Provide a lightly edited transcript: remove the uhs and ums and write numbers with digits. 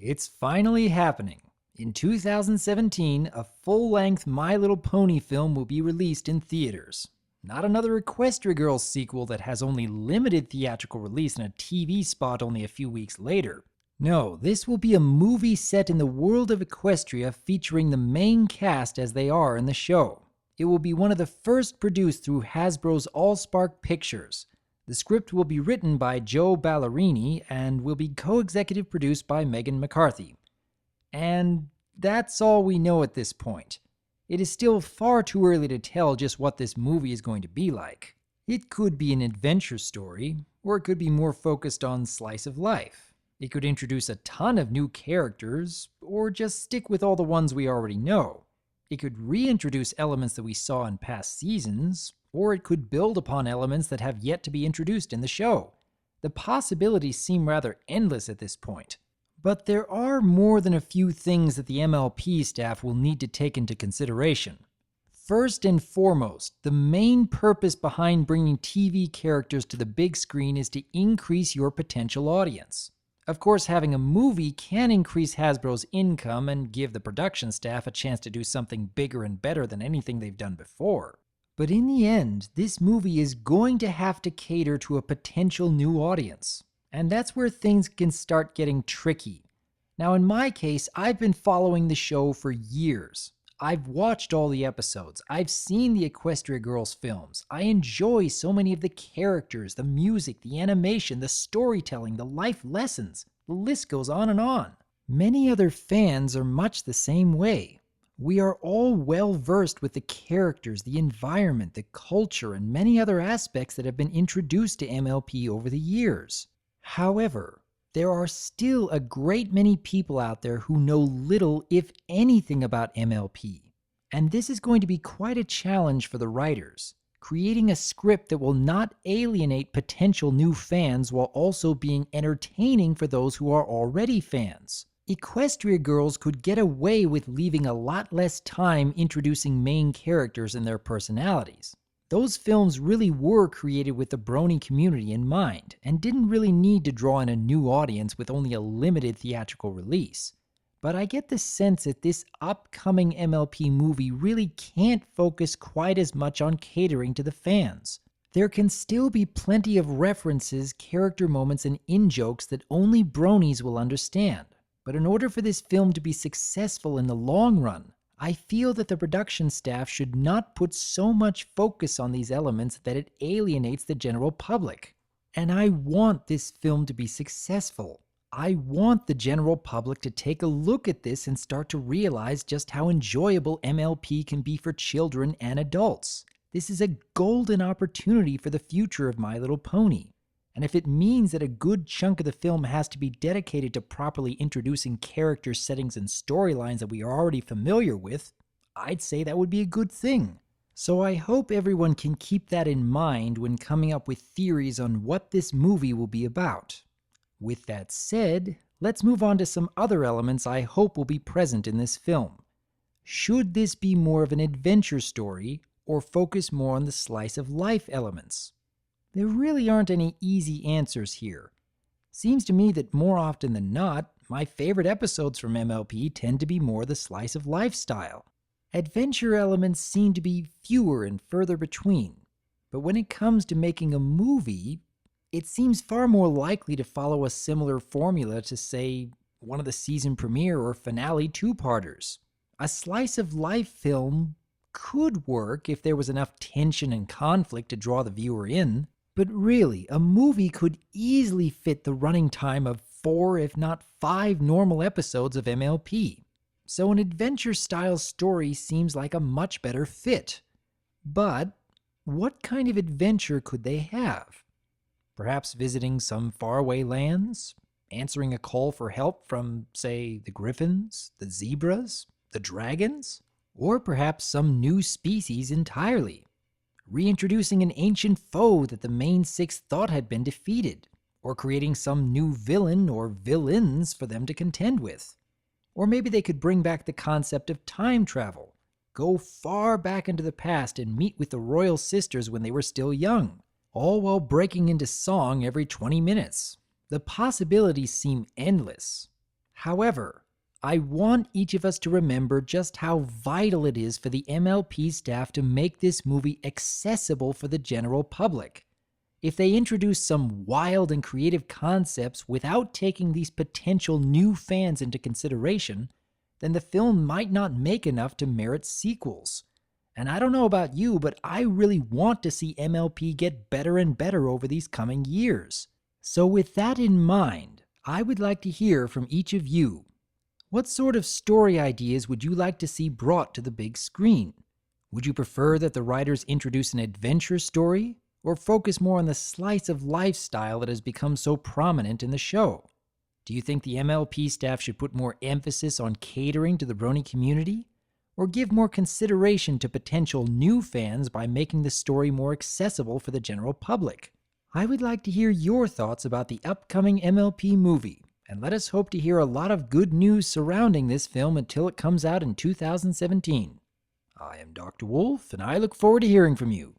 It's finally happening. In 2017, a full-length My Little Pony film will be released in theaters. Not another Equestria Girls sequel that has only limited theatrical release and a TV spot only a few weeks later. No, this will be a movie set in the world of Equestria featuring the main cast as they are in the show. It will be one of the first produced through Hasbro's Allspark Pictures. The script will be written by Joe Ballerini and will be co-executive produced by Megan McCarthy. And that's all we know at this point. It is still far too early to tell just what this movie is going to be like. It could be an adventure story, or it could be more focused on slice of life. It could introduce a ton of new characters, or just stick with all the ones we already know. It could reintroduce elements that we saw in past seasons, or it could build upon elements that have yet to be introduced in the show. The possibilities seem rather endless at this point. But there are more than a few things that the MLP staff will need to take into consideration. First and foremost, the main purpose behind bringing TV characters to the big screen is to increase your potential audience. Of course, having a movie can increase Hasbro's income and give the production staff a chance to do something bigger and better than anything they've done before. But in the end, this movie is going to have to cater to a potential new audience. And that's where things can start getting tricky. Now in my case, I've been following the show for years. I've watched all the episodes. I've seen the Equestria Girls films. I enjoy so many of the characters, the music, the animation, the storytelling, the life lessons. The list goes on and on. Many other fans are much the same way. We are all well versed with the characters, the environment, the culture, and many other aspects that have been introduced to MLP over the years. However, there are still a great many people out there who know little, if anything, about MLP. And this is going to be quite a challenge for the writers, creating a script that will not alienate potential new fans while also being entertaining for those who are already fans. Equestria Girls could get away with leaving a lot less time introducing main characters and their personalities. Those films really were created with the brony community in mind, and didn't really need to draw in a new audience with only a limited theatrical release. But I get the sense that this upcoming MLP movie really can't focus quite as much on catering to the fans. There can still be plenty of references, character moments, and in-jokes that only bronies will understand. But in order for this film to be successful in the long run, I feel that the production staff should not put so much focus on these elements that it alienates the general public. And I want this film to be successful. I want the general public to take a look at this and start to realize just how enjoyable MLP can be for children and adults. This is a golden opportunity for the future of My Little Pony. And if it means that a good chunk of the film has to be dedicated to properly introducing characters, settings, and storylines that we are already familiar with, I'd say that would be a good thing. So I hope everyone can keep that in mind when coming up with theories on what this movie will be about. With that said, let's move on to some other elements I hope will be present in this film. Should this be more of an adventure story, or focus more on the slice of life elements? There really aren't any easy answers here. Seems to me that more often than not, my favorite episodes from MLP tend to be more the slice of life style. Adventure elements seem to be fewer and further between, but when it comes to making a movie, it seems far more likely to follow a similar formula to, say, one of the season premiere or finale two-parters. A slice of life film could work if there was enough tension and conflict to draw the viewer in. But really, a movie could easily fit the running time of 4, if not 5 normal episodes of MLP. So an adventure-style story seems like a much better fit. But what kind of adventure could they have? Perhaps visiting some faraway lands? Answering a call for help from, say, the griffins, the zebras, the dragons? Or perhaps some new species entirely? Reintroducing an ancient foe that the main 6 thought had been defeated, or creating some new villain or villains for them to contend with. Or maybe they could bring back the concept of time travel, go far back into the past and meet with the royal sisters when they were still young, all while breaking into song every 20 minutes. The possibilities seem endless. However, I want each of us to remember just how vital it is for the MLP staff to make this movie accessible for the general public. If they introduce some wild and creative concepts without taking these potential new fans into consideration, then the film might not make enough to merit sequels. And I don't know about you, but I really want to see MLP get better and better over these coming years. So with that in mind, I would like to hear from each of you. What sort of story ideas would you like to see brought to the big screen? Would you prefer that the writers introduce an adventure story, or focus more on the slice of lifestyle that has become so prominent in the show? Do you think the MLP staff should put more emphasis on catering to the Brony community, or give more consideration to potential new fans by making the story more accessible for the general public? I would like to hear your thoughts about the upcoming MLP movie, and let us hope to hear a lot of good news surrounding this film until it comes out in 2017. I am Dr. Wolf, and I look forward to hearing from you.